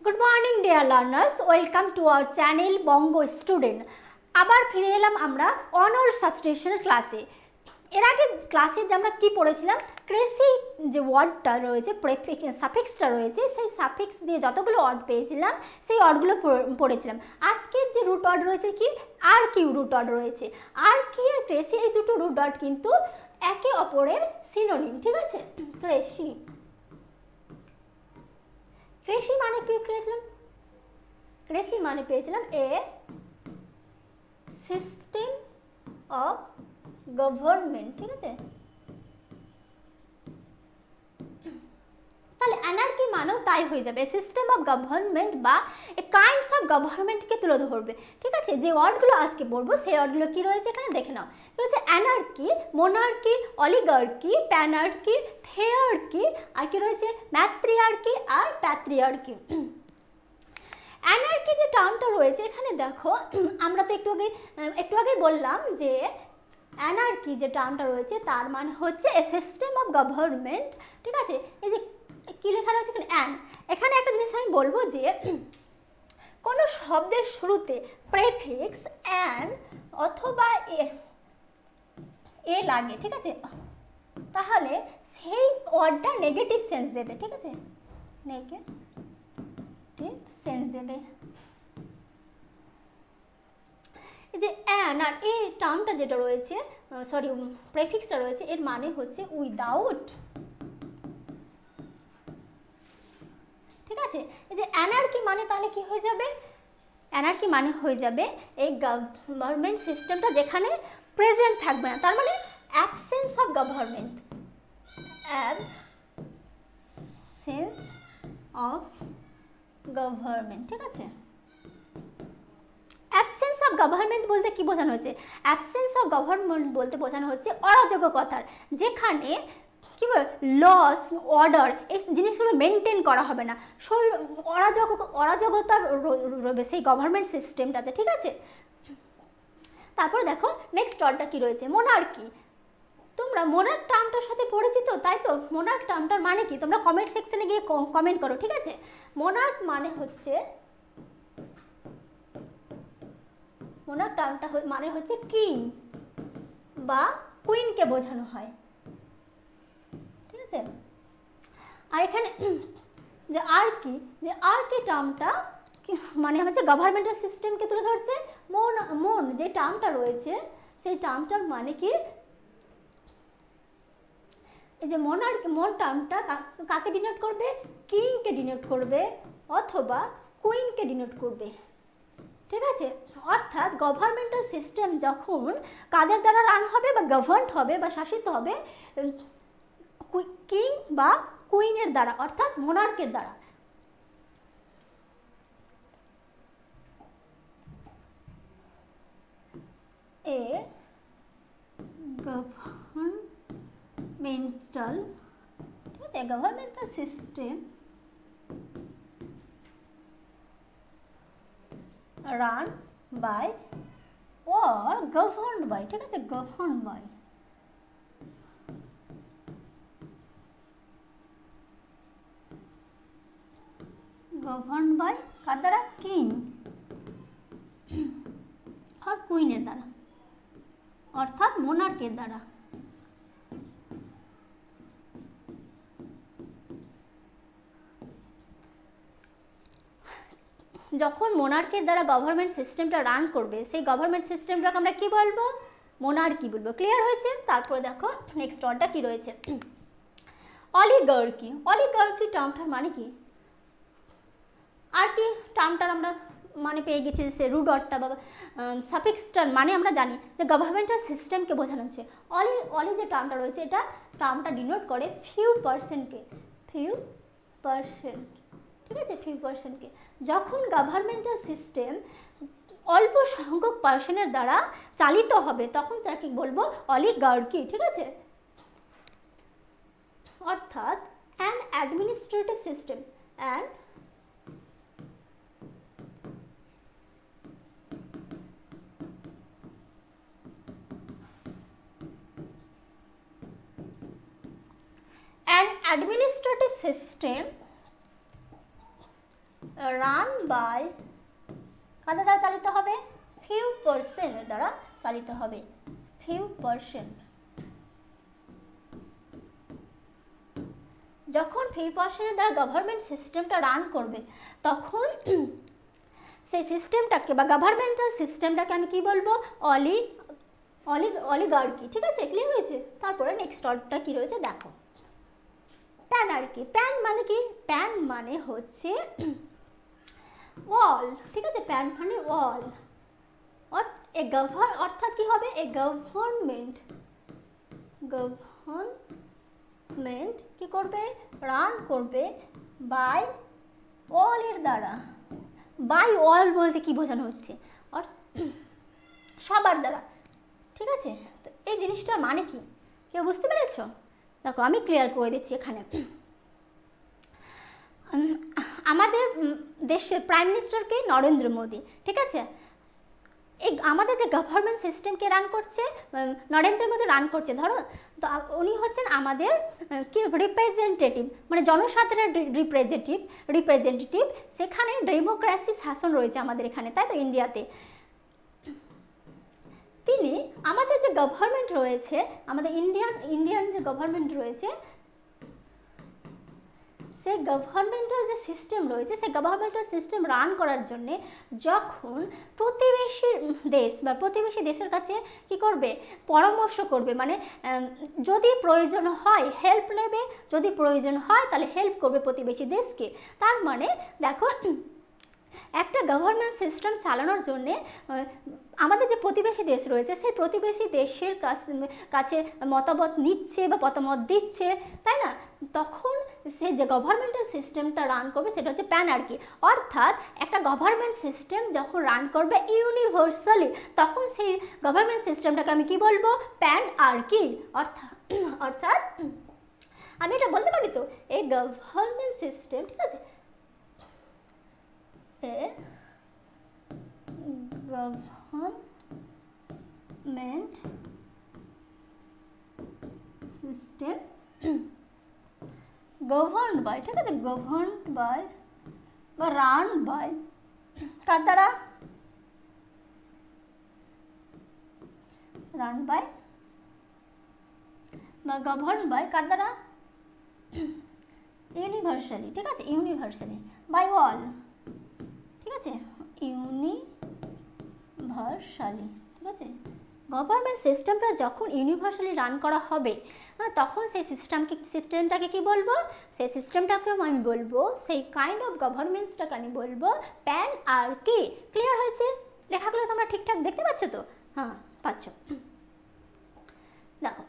Good morning dear learners, welcome to our channel Bongo student. আবার ফিরে এলাম আমরা One Word Substitution ক্লাসে। এর আগে ক্লাসে যে আমরা কি পড়েছিলাম, ক্রেসি যে ওয়ার্ডটা রয়েছে, সাফিক্সটা রয়েছে, সেই সাফিক্স দিয়ে যতগুলো ওয়ার্ড পেয়েছিলাম সেই ওয়ার্ডগুলো পড়েছিলাম। আজকের যে রুট ওয়ার্ড রয়েছে কি, আর কি রুট ওয়ার্ড রয়েছে। আর কি আর ক্রেসি এই দুটো রুট ওয়ার্ড কিন্তু একে অপরের সিনোনিম, ঠিক আছে। ক্রেসি ক্রেসি মানে কি পেয়েছিলাম, ক্রেসি মানে পেয়েছিলাম এ সিস্টেম অফ গভর্নমেন্ট, ঠিক আছে। তাহলে অ্যানার্কি মানেও তাই হয়ে যাবে, সিস্টেম অফ গভর্নমেন্ট বা এ কাইন্ডস অফ গভর্নমেন্টকে তুলে ধরবে, ঠিক আছে। যে ওয়ার্ডগুলো আজকে বলবো সেই ওয়ার্ডগুলো কি রয়েছে এখানে দেখে নাও। রয়েছে অ্যানার্কি, মোনার্কি, অলিগার্কি, প্যানার্কি, থেয়ার্কি, আর কি রয়েছে ম্যাট্রিয়ার্কি আর প্যাট্রিয়ার্কি। অ্যানার্কি যে টার্মটা রয়েছে এখানে দেখো, আমরা তো একটু আগে বললাম যে অ্যানার্কি যে টার্মটা রয়েছে তার মানে হচ্ছে এ সিস্টেম অফ গভর্নমেন্ট, ঠিক আছে। এই যে কি লেখা রয়েছে এখানে এখানে একটা জিনিস আমি বলবো যে কোনো শব্দের শুরুতে প্রেফিক্স অ্যান অথবা এ লাগে, ঠিক আছে, তাহলে সেই ওয়ার্ডটা নেগেটিভ সেন্স দেবে, ঠিক আছে, নেগেটিভ সেন্স দেবে। এই যে অ্যান আর এই টার্মটা যেটা রয়েছে, সরি প্রেফিক্সটা রয়েছে, এর মানে হচ্ছে উইদাউট, ঠিক আছে। এই যে অ্যানার্কি মানে তাহলে কি হয়ে যাবে, অ্যানার্কি মানে হয়ে যাবে এই গভর্নমেন্ট সিস্টেমটা যেখানে প্রেজেন্ট থাকবে না, তার মানে absence of government, absence of government, ঠিক আছে। অ্যাবসেন্স অফ গভর্নমেন্ট বলতে কি বোঝানো হচ্ছে, অ্যাবসেন্স অফ গভর্নমেন্ট বলতে বোঝানো হচ্ছে অরাজকতার, যেখানে কি বলে লস অর্ডার এই জিনিসগুলো মেনটেন করা হবে না, অরাজকতা রবে সেই গভর্নমেন্ট সিস্টেমটাতে, ঠিক আছে। তারপরে দেখো নেক্সট ওয়ার্ডটা কি রয়েছে, মোনার্কি। তোমরা মোনার্ক টার্মটার সাথে পরিচিত, তাই তো। মোনার্ক টার্মটার মানে কি তোমরা কমেন্ট সেকশনে গিয়ে কমেন্ট করো, ঠিক আছে। মোনার্ক মানে হচ্ছে, মোনার্ক টার্মটা মানে হচ্ছে কিং বা কুইনকে বোঝানো হয়, ঠিক আছে। আর এখানে যে আর কি টার্মটা মানে হচ্ছে গভর্নমেন্টাল সিস্টেমকে তুলে ধরছে। মন যে টার্মটা রয়েছে সেই টার্মটার মানে কি, এই যে মন টার্মটা কাকে ডিনোট করবে, কিংকে ডিনোট করবে অথবা কুইনকে ডিনোট করবে, ঠিক আছে। অর্থাৎ গভর্নমেন্টাল সিস্টেম যখন কাদের দ্বারা রান হবে বা গভর্নড হবে বা শাসিত হবে, কিং বা কুইনের দ্বারা, অর্থাৎ মোনার্কের দ্বারা। এ গভর্নমেন্টাল, ঠিক আছে, governmental system run by or governed by, ঠিক আছে, governed by, governed by কার দ্বারা, কিং আর কুইনের দ্বারা, অর্থাৎ মোনার্কের দ্বারা। যখন মোনার্কের দ্বারা গভর্নমেন্ট সিস্টেমটা রান করবে সেই গভর্নমেন্ট সিস্টেমটাকে আমরা কি বলবো, মোনার্কি বলবো। ক্লিয়ার হয়েছে। তারপরে দেখো নেক্সট ওয়ার্ডটা কি রয়েছে, অলিগার্কি। অলিগার্কি টার্মটার মানে কি, আর কি টার্মটার আমরা মানে পেয়ে গেছি, সে রুট ওয়ার্ডটা বা সাফিক্সটার মানে আমরা জানি যে গভর্নমেন্টাল সিস্টেমকে বোঝানো হচ্ছে। অলি যে টার্মটা রয়েছে এটা টার্মটা ডিনোট করে ফিউ পার্সেন্টকে, ঠিক আছে, ফিউ পার্সেন্টকে। যখন গভর্নমেন্টাল সিস্টেম অল্প সংখ্যক পার্সনের দ্বারা চালিত হবে তখন তাকে বলবো অলিগার্কি, ঠিক আছে। অর্থাৎ an administrative system, an administrative system run by কাদের দ্বারা চালিত হবে? ফিউ পার্সনের দ্বারা চালিত হবে, ফিউ পার্সেন্ট। যখন ফিউ পার্সেন্টের দ্বারা গভর্নমেন্ট সিস্টেমটা রান করবে তখন সেই সিস্টেমটাকে বা গভর্নমেন্টাল সিস্টেমটাকে আমি কি বলবো? অলিগার্কি। ঠিক আছে, ক্লিয়ার হয়েছে? তারপরে নেক্সট ওয়ার্ডটা কি রয়েছে দেখো, প্যানার্কি। প্যান মানে কি? প্যান মানে হচ্ছে ওয়াল। ঠিক আছে, প্যান মানে ওয়াল। অর্থাৎ কি হবে? এ গভর্নমেন্ট কি করবে? রান করবে বাই অল এর দ্বারা। বাই অল বলতে কি বোঝানো হচ্ছে? সবার দ্বারা। ঠিক আছে, তো এই জিনিসটার মানে কি কেউ বুঝতে পেরেছো? দেখো আমি ক্লিয়ার করে দিচ্ছি এখানে। আমাদের দেশের প্রাইম মিনিস্টারকে নরেন্দ্র মোদী। ঠিক আছে, এই আমাদের যে গভর্নমেন্ট সিস্টেমকে রান করছে নরেন্দ্র মোদী রান করছে, ধরো তো উনি হচ্ছেন আমাদের কি রিপ্রেজেন্টেটিভ, মানে জনসাধারণের রিপ্রেজেন্টেটিভ। সেখানে ডেমোক্রেসি শাসন রয়েছে আমাদের এখানে, তাই তো ইন্ডিয়াতে। তিনি আমাদের যে গভর্নমেন্ট রয়েছে, আমাদের ইন্ডিয়ান যে গভর্নমেন্ট রয়েছে, সেই গভর্নমেন্টাল যে সিস্টেম রয়েছে সেই গভর্নমেন্টাল সিস্টেম রান করার জন্যে যখন প্রতিবেশী দেশ বা প্রতিবেশী দেশের কাছে কি করবে? পরামর্শ করবে, মানে যদি প্রয়োজন হয় হেল্প নেবে, যদি প্রয়োজন হয় তাহলে হেল্প করবে প্রতিবেশী দেশকে। তার মানে দেখো একটা গভর্নমেন্ট সিস্টেম চালানোর জন্যে আমাদের যে প্রতিবেশী দেশ রয়েছে সেই প্রতিবেশী দেশের কাছে মতামত নিচ্ছে বা মতামত দিচ্ছে, তাই না? তখন সে যে গভর্নমেন্টাল সিস্টেমটা রান করবে সেটা হচ্ছে প্যানার্কি। অর্থাৎ একটা গভর্নমেন্ট সিস্টেম যখন রান করবে ইউনিভার্সালি, তখন সেই গভর্নমেন্ট সিস্টেমটাকে আমি কি বলবো? প্যানার্কি। অর্থাৎ আমি এটা বলতে পারি তো, এই গভর্নমেন্ট সিস্টেম, ঠিক আছে, গভর্নমেন্ট সিস্টেম গভর্নড বাই, ঠিক আছে, গভর্নড বাই বা রান বাই কার দ্বারা? রান বাই বা গভর্ন বাই কার দ্বারা? ইউনিভার্সালি। ঠিক আছে, ইউনিভার্সালি বাই অল। ঠিক আছে, ইউনিভার্সালি। ঠিক আছে, গভর্নমেন্ট সিস্টেমটা যখন ইউনিভার্সালি রান করা হবে তখন সেই সিস্টেমটাকে কি বলবো? সেই সিস্টেমটাকে আমি বলবো, সেই কাইন্ড অফ গভর্নমেন্টসটাকে আমি বলবো প্যানার্কি। ক্লিয়ার হয়েছে? লেখাগুলো তোমরা ঠিকঠাক দেখতে পাচ্ছ তো? হ্যাঁ, পাচ্ছ। দেখো,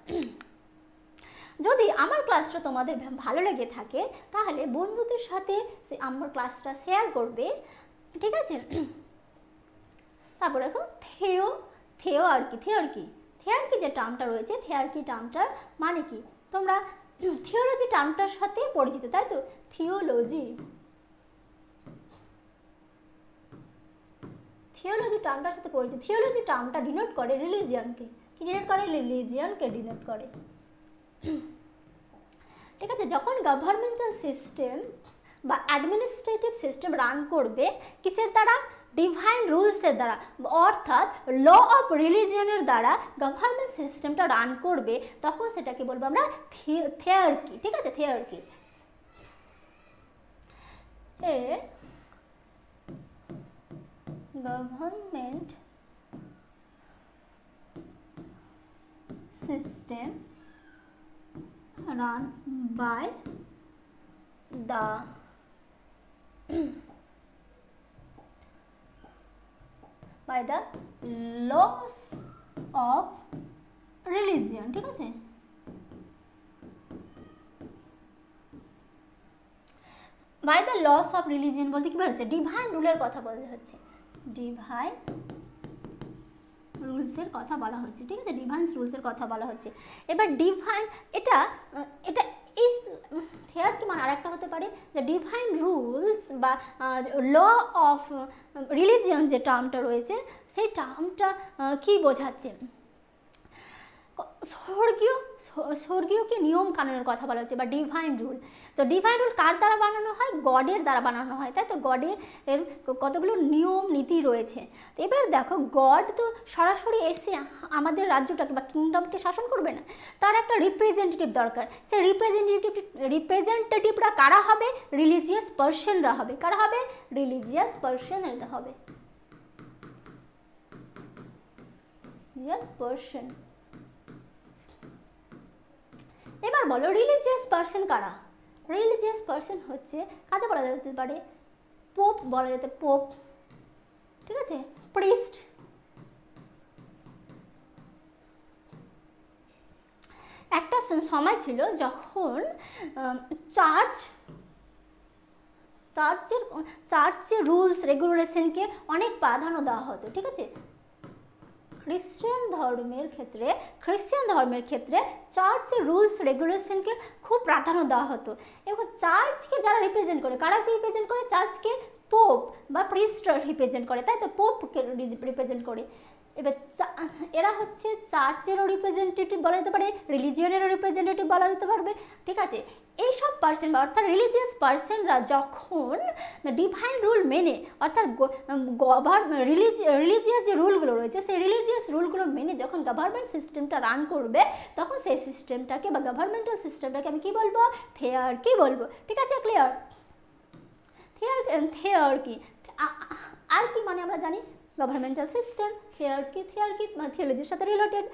যদি আমার ক্লাসটা তোমাদের ভালো লেগে থাকে তাহলে বন্ধুদের সাথে আমার ক্লাসটা শেয়ার করবে। ঠিক আছে, তারপর দেখো থেয়ার্কি যে টার্মটা রয়েছে, থেয়ার্কি টার্মটার মানে কি? তোমরা থিওলজি টার্মটার সাথে পরিচিত, তাই তো? থিওলজি টার্মটার সাথে পরিচিত। থিওলজি টার্মটা ডিনোট করে রিলিজিয়নকে। কি ডিনোট করে? রিলিজিয়নকে ডিনোট করে। ঠিক আছে, যখন গভর্নমেন্টাল সিস্টেম বা অ্যাডমিনিস্ট্রেটিভ সিস্টেম রান করবে কিসের দ্বারা? ডিভাইন রুলসের দ্বারা, অর্থাৎ ল অফ রিলিজিয়নের দ্বারা গভর্নমেন্ট সিস্টেমটা রান করবে, তখন সেটাকে বলবো আমরা থেয়ার্কি। ঠিক আছে, thearchy. A government system run by the laws of religion। ঠিক আছে, by the laws of religion বলতে কি বলছে? ডিভাইন রুলের কথা বলতে হচ্ছে, ডিভাইন রুলসের কথা বলা হচ্ছে। ঠিক আছে, ডিভাইন রুলসের কথা বলা হচ্ছে। এবার ডিভাইন এটা ইজ থেয়ার্কি মানে আরেকটা হতে পারে যে ডিভাইন রুলস বা ল অফ রিলিজিয়ন যে টার্মটা রয়েছে সেই টার্মটা কি বোঝাচ্ছে? স্বর্গীয় স্বর্গীয় কি নিয়ম কানুনের কথা বলা হচ্ছে বা ডিভাইন রুল। তো ডিভাইন রুল কার দ্বারা বানানো হয়? গডের দ্বারা বানানো হয়, তাই তো। গডের এর কতগুলো নিয়ম নীতি রয়েছে। তো এবার দেখো, গড তো সরাসরি এসে আমাদের রাজ্যটাকে বা কিংডমকে শাসন করবে না, তার একটা রিপ্রেজেন্টেটিভ দরকার। সেই রিপ্রেজেন্টেটিভরা কারা হবে? রিলিজিয়াস পার্সনরা হবে। কারা হবে? রিলিজিয়াস পার্সনরা হবে। পার্সন। এবার বলো রিলিজিয়াস পার্সন কারা? রিলিজিয়াস পার্সন হচ্ছে কাকে বলা যেতে পারে? পোপ বলা যেতে, পোপ, ঠিক আছে, প্রিস্ট। একটা সময় ছিল যখন চার্চের রুলস রেগুলেশনকে অনেক প্রাধান্য দেওয়া হতো, ঠিক আছে। খ্রিশ্চান ধর্মের ক্ষেত্রে চার্চের রুলস রেগুলেশনকে খুব প্রাধান্য দেওয়া হতো। এবং চার্চকে যারা রিপ্রেজেন্ট করে, কারা রিপ্রেজেন্ট করে? চার্চকে পোপ বা প্রিস্টরা রিপ্রেজেন্ট করে, তাই তো। পোপকে রিপ্রেজেন্ট করে। এবার এরা হচ্ছে চার্চেরও রিপ্রেজেন্টেটিভ বলা যেতে পারে, রিলিজিয়নেরও রিপ্রেজেন্টেটিভ বলা যেতে পারবে, ঠিক আছে। এইসব পার্সন অর্থাৎ রিলিজিয়াস পার্সনরা যখন ডিভাইন রুল মেনে, অর্থাৎ রিলিজিয়াস যে রুলগুলো রয়েছে সেই রিলিজিয়াস রুলগুলো মেনে যখন গভর্নমেন্ট সিস্টেমটা রান করবে, তখন সেই সিস্টেমটাকে বা গভর্নমেন্টাল সিস্টেমটাকে আমি কী বলবো? থেয়ারকি বলবো, ঠিক আছে। ক্লিয়ার? থেয়ারকি। আর কি মানে আমরা জানি গভর্নমেন্টাল সিস্টেম, থেয়ারকি থিওলজির সাথে রিলেটেড,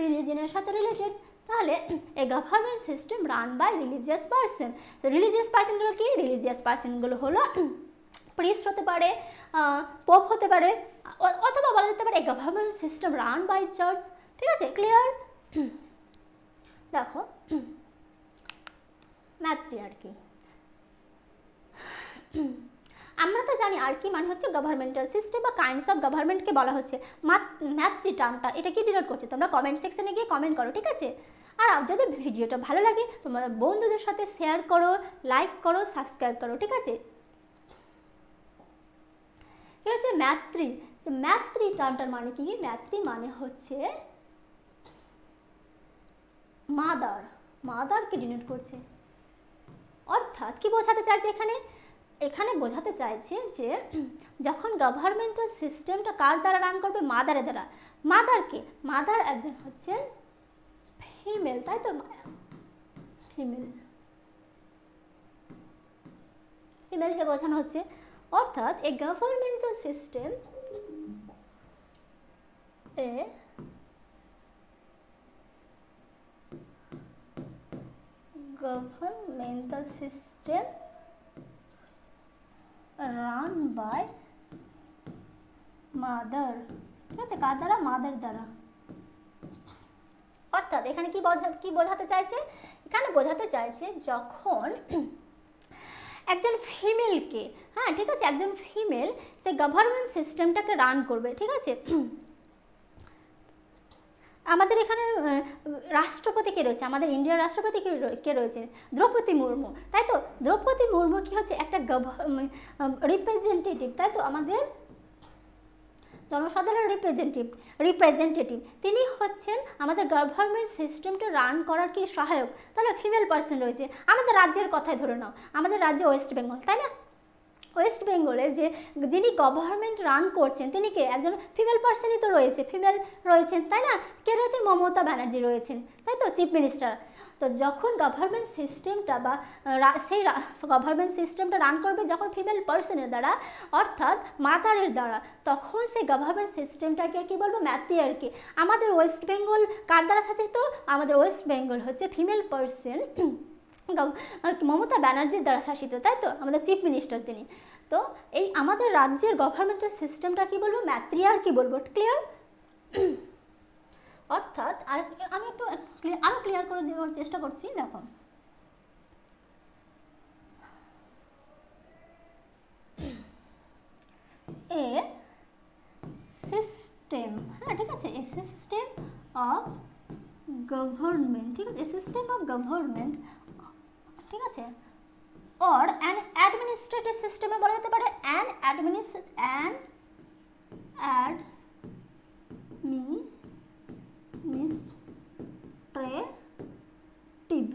রিলিজিয়নের সাথে রিলেটেড। তাহলে a government system run by religious person. তো রিলিজিয়াস পার্সনগুলো কি? রিলিজিয়াস পার্সনগুলো হলো প্রিস্ট হতে পারে, পোপ হতে পারে, অথবা বলা যেতে পারে government system run by church, ঠিক আছে। ক্লিয়ার? দেখো ম্যাট্রিয়ার্কি। আমরা তো জানি আর কি মানে হচ্ছে গভর্নমেন্টাল সিস্টেম বা কাইন্ডস অফ গভর্নমেন্টকে বলা হচ্ছে। ম্যাথ্রি টার্মটা এটা কি ডিনোট করছে? তোমরা কমেন্ট সেকশনে গিয়ে কমেন্ট করো, ঠিক আছে। আর যদি ভিডিওটা ভালো লাগে তোমরা বন্ধুদের সাথে শেয়ার করো, লাইক করো, সাবস্ক্রাইব করো, ঠিক আছে। এটা হচ্ছে ম্যাথ্রি। যে ম্যাথ্রি টার্মটার মানে কি? ম্যাথ্রি মানে হচ্ছে মাদারকে ডিনোট করছে। অর্থাৎ কি বোঝাতে চাইছে এখানে? এখানে বোঝাতে চাইছে যে যখন গভর্নমেন্টাল সিস্টেমটা কার দ্বারা রান করবে? মাদারের দ্বারা। মাদারকে, মাদার একজন হচ্ছেন ফিমেল, তাই তো। ফিমেলকে বোঝানো হচ্ছে। অর্থাৎ a governmental system run by mother, ঠিক আছে। কার দ্বারা? মাদার দ্বারা। অর্থাৎ এখানে কি বোঝাতে চাইছে? এখানে বোঝাতে চাইছে যখন একজন ফিমেলকে, হ্যাঁ ঠিক আছে, একজন ফিমেল সে গভর্নমেন্ট সিস্টেমটাকে রান করবে, ঠিক আছে। আমাদের এখানে রাষ্ট্রপতি কে রয়েছে? আমাদের ইন্ডিয়ার রাষ্ট্রপতি কে রয়েছে? দ্রৌপদী মুর্মু, তাই তো। দ্রৌপদী মুর্মু কি হচ্ছে? একটা রিপ্রেজেন্টেটিভ, তাই তো। আমাদের জনসাধারণের রিপ্রেজেন্টেটিভ। তিনি হচ্ছেন আমাদের গভর্নমেন্ট সিস্টেমটা রান করার কি সহায়ক। তাহলে ফিমেল পার্সন রয়েছে। আমাদের রাজ্যের কথাই ধরে নাও, আমাদের রাজ্য ওয়েস্ট বেঙ্গল, তাই না। ওয়েস্ট বেঙ্গলে যিনি গভর্নমেন্ট রান করছেন তিনি কে? একজন ফিমেল পার্সনই তো রয়েছে, ফিমেল রয়েছেন, তাই না। কে রয়েছেন? মমতা ব্যানার্জি রয়েছেন, তাই তো, চিফ মিনিস্টার। তো যখন গভর্নমেন্ট সিস্টেমটা বা সেই গভর্নমেন্ট সিস্টেমটা রান করবে যখন ফিমেল পার্সনের দ্বারা, অর্থাৎ মাদারের দ্বারা, তখন সেই গভর্নমেন্ট সিস্টেমটাকে কি বলবো? ম্যাট্রিয়ার্কি। আমাদের ওয়েস্ট বেঙ্গল কার দ্বারা শাসিত? আমাদের ওয়েস্ট বেঙ্গল হচ্ছে ফিমেল পার্সন মমতা ব্যানার্জির দ্বারা শাসিত, তাই তো। আমাদের চিফ মিনিস্টার তিনি। তো এই আমাদের রাজ্যের গভর্নমেন্টের সিস্টেমটা কি বলবো? ম্যাট্রিয়ার্কি বলবো। ক্লিয়ার? অর্থাৎ আমি একটু আরো ক্লিয়ার করে দেওয়ার চেষ্টা করছি। দেখো, এ সিস্টেম, হ্যাঁ ঠিক আছে, এ সিস্টেম অফ গভর্নমেন্ট, ঠিক আছে, সিস্টেম অফ গভর্নমেন্ট, ঠিক আছে, or an administrative system এ বলা যেতে পারে an administrative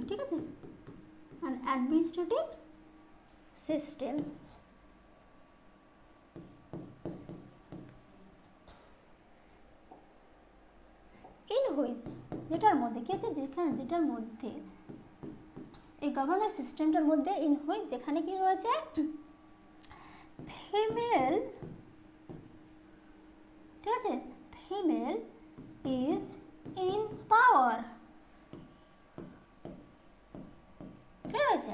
ঠিক আছে, an administrative system. In which, যেটার মধ্যে কি আছে, যেটার মধ্যে এই গভর্নমেন্ট সিস্টেমটার মধ্যে ইন হুইচ যেখানে কি রয়েছে ফিমেল, ঠিক আছে, ফিমেল ইজ ইন পাওয়ার। ঠিক আছে,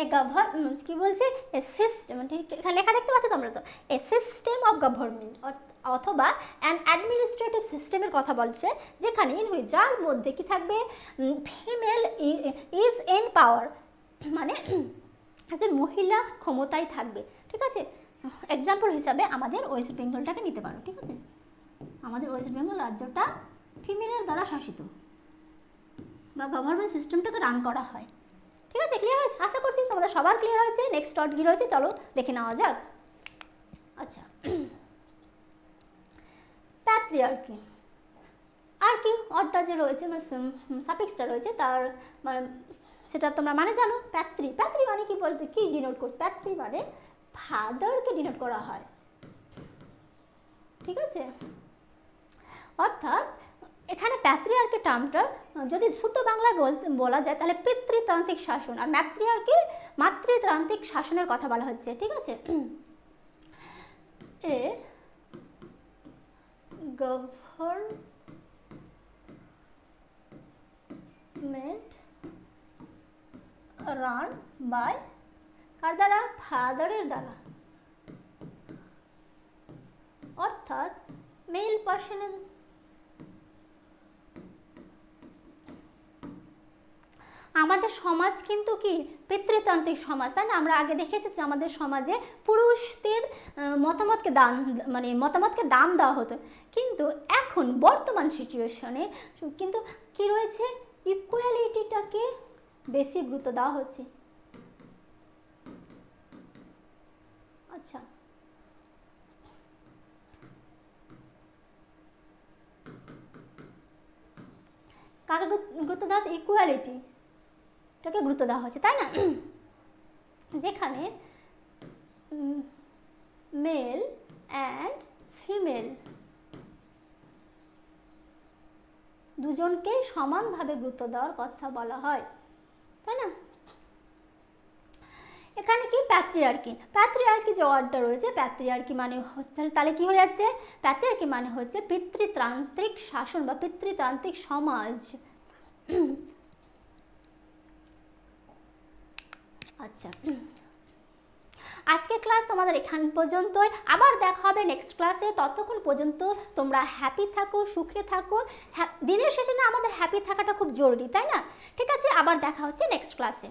এ গভর্নমেন্ট কি বলছে, এ সিস্টেম, ঠিক এখানে লেখা দেখতে পাচ্ছ তোমরা তো, এ সিস্টেম অফ গভর্নমেন্ট অথবা অ্যান অ্যাডমিনিস্ট্রেটিভ সিস্টেমের কথা বলছে, যেখানে ইন হুইচ যার মধ্যে কি থাকবে, ফিমেল ইজ ইন পাওয়ার, মানে একজন মহিলা ক্ষমতায় থাকবে। ঠিক আছে, এক্সাম্পল হিসাবে আমাদের ওয়েস্ট বেঙ্গলটাকে নিতে পারো। ঠিক আছে, আমাদের ওয়েস্ট বেঙ্গল রাজ্যটা ফিমেলের দ্বারা শাসিত বা গভর্নমেন্ট সিস্টেমটাকে রান করা হয়। ঠিক আছে, ক্লিয়ার হয়েছে? আশা করছি তোমাদের সবার ক্লিয়ার হয়েছে। নেক্সট টট কি রয়েছে চলো দেখে নেওয়া যাক। আচ্ছা, প্যাট্রিয়ার্কি, আর কি অর্ডটা যে রয়েছে সাফিক্সটা রয়েছে তার মানে সেটা তোমরা মানে জানো। প্যাত্রী মানে কি বলতে কি ডিনোট করছে, প্যাত্রী মানে ফাদারকে ডিনোট করা হয়। ঠিক আছে, অর্থাৎ এখানে প্যাট্রিয়ার্কি টার্মটার যদি শুদ্ধ বাংলায় বলা যায় তাহলে পিতৃতান্ত্রিক শাসন, আর মাতৃতান্ত্রিক শাসনের কথা বলা হচ্ছে। ঠিক আছে, এ গভর্নমেন্ট রান বাই কার দ্বারা, ফাদারের দ্বারা, অর্থাৎ মেল পার্সনের। আমাদের সমাজ কিন্তু কি পিতৃতান্ত্রিক সমাজ, তাই না? আমরা আগে দেখেছি যে আমাদের সমাজে পুরুষদের মতামতকে দাম দেওয়া হতো, কিন্তু এখন বর্তমান সিচুয়েশনে কিন্তু কি রয়েছে, ইকুয়ালিটিটাকে বেশি গুরুত্ব দেওয়া হচ্ছে। আচ্ছা, কাকে গুরুত্ব দেওয়া হচ্ছে, ইকুয়ালিটিটাকে গুরুত্ব দেওয়া হচ্ছে, তাই না? যেখানে মেল অ্যান্ড ফিমেল দুজনকে সমানভাবে গুরুত্ব দেওয়ার কথা বলা হয়, তাই না? এখানে কি প্যাট্রিয়ার্কি যে ওয়ার্ডটা রয়েছে, প্যাট্রিয়ার্কি মানে তাহলে কি হয়ে যাচ্ছে, প্যাট্রিয়ার্কি মানে হচ্ছে পিতৃতান্ত্রিক শাসন বা পিতৃতান্ত্রিক সমাজ। আচ্ছা, আজকের ক্লাস তোমাদের এখান পর্যন্তই, আবার দেখা হবে নেক্সট ক্লাসে। ততক্ষণ পর্যন্ত তোমরা হ্যাপি থাকো, সুখে থাকো। দিনের শেষে না আমাদের হ্যাপি থাকাটা খুব জরুরি, তাই না? ঠিক আছে, আবার দেখা হচ্ছে নেক্সট ক্লাসে।